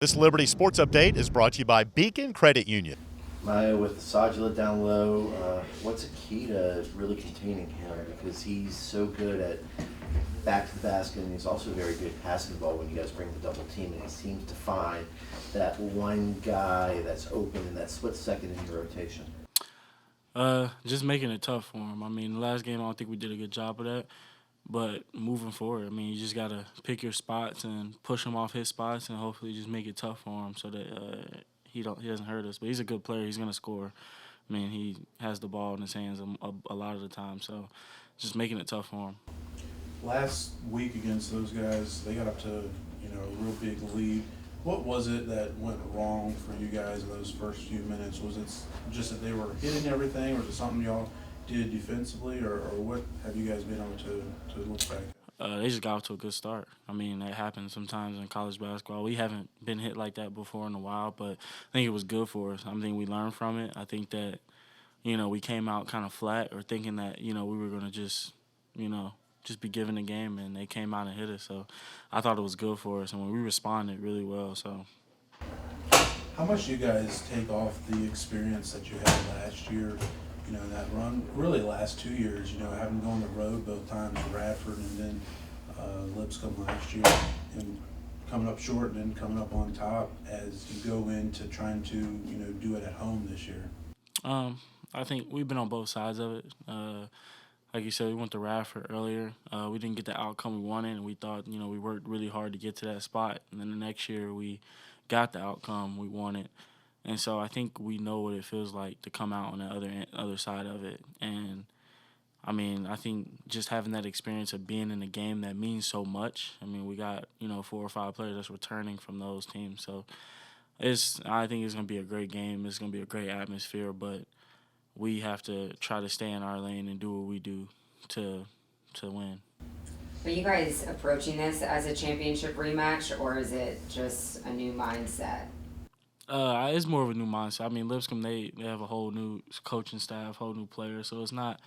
This Liberty Sports Update is brought to you by Beacon Credit Union. Maya, with Sajila down low, what's a key to really containing him? Because he's so good at back to the basket, and he's also very good passing the ball when you guys bring the double team, and he seems to find that one guy that's open in that split second in your rotation. Just making it tough for him. I mean, the last game I don't think we did a good job of that. But moving forward, I mean, you just gotta pick your spots and push him off his spots, and hopefully just make it tough for him so that he doesn't hurt us. But he's a good player. He's gonna score. I mean, he has the ball in his hands a lot of the time. So just making it tough for him. Last week against those guys, they got up to a real big lead. What was it that went wrong for you guys in those first few minutes? Was it just that they were hitting everything, or was it something y'all did defensively, or what have you guys been able to look back at? They just got off to a good start. I mean, that happens sometimes in college basketball. We haven't been hit like that before in a while, but I think it was good for us. I think we learned from it. I think that, we came out kind of flat or thinking that, we were going to just be given the game, and they came out and hit us. So I thought it was good for us, and we responded really well. So. How much do you guys take off the experience that you had last year, in that run, really last 2 years, having gone the road both times to Radford and then Lipscomb last year, and coming up short and then coming up on top as you go into trying to, do it at home this year? I think we've been on both sides of it. Like you said, we went to Radford earlier. We didn't get the outcome we wanted, and we thought, we worked really hard to get to that spot. And then the next year we got the outcome we wanted. And so I think we know what it feels like to come out on the other side of it. And, I mean, I think just having that experience of being in a game that means so much. I mean, we got, 4 or 5 players that's returning from those teams. So I think it's going to be a great game. It's going to be a great atmosphere, but we have to try to stay in our lane and do what we do to win. Are you guys approaching this as a championship rematch, or is it just a new mindset? It's more of a new mindset. I mean, Lipscomb, they have a whole new coaching staff, whole new players, so it's not,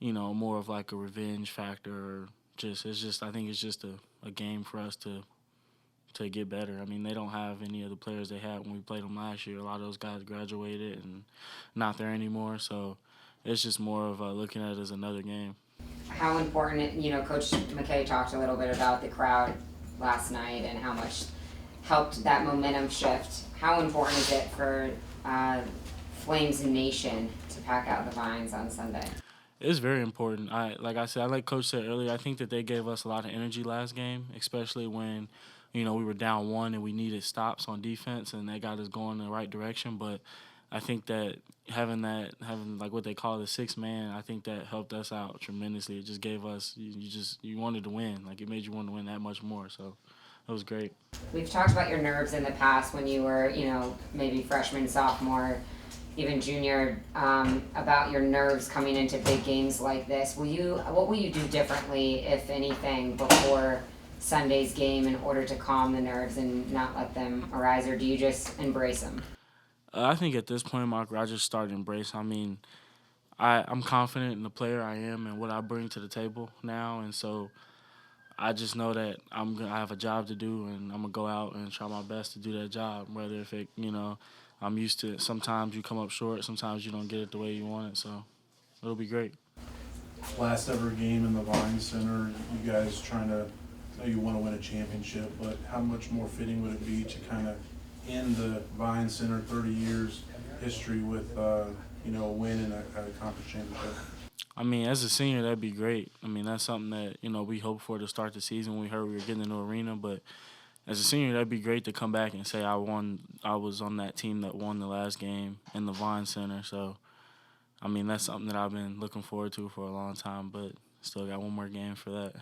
more of like a revenge factor or I think it's just a game for us to get better. I mean, they don't have any of the players they had when we played them last year. A lot of those guys graduated and not there anymore, so it's just more of looking at it as another game. How important, Coach McKay talked a little bit about the crowd last night and how much helped that momentum shift. How important is it for Flames Nation to pack out the Vines on Sunday? It's very important. Like Coach said earlier, I think that they gave us a lot of energy last game, especially when, we were down 1 and we needed stops on defense, and that got us going in the right direction. But I think that having like what they call the 6th man, I think that helped us out tremendously. It just gave us you wanted to win. Like, it made you want to win that much more. So it was great. We've talked about your nerves in the past when you were, maybe freshman, sophomore, even junior, about your nerves coming into big games like this. What will you do differently, if anything, before Sunday's game in order to calm the nerves and not let them arise, or do you just embrace them? I think at this point, Mark, I just started to embrace. I mean, I'm confident in the player I am and what I bring to the table now, and so I just know that I have a job to do, and I'm gonna go out and try my best to do that job. Whether if it, I'm used to it. Sometimes you come up short, sometimes you don't get it the way you want it. So it'll be great. Last ever game in the Vaughn Center, you guys trying to, I know you want to win a championship, but how much more fitting would it be to kind of end the Vaughn Center 30 years history with a win in a conference championship? I mean, as a senior, that'd be great. I mean, that's something that, we hoped for to start the season when we heard we were getting in the arena. But as a senior, that'd be great to come back and say I was on that team that won the last game in the Vaughn Center. So, I mean, that's something that I've been looking forward to for a long time, but still got one more game for that.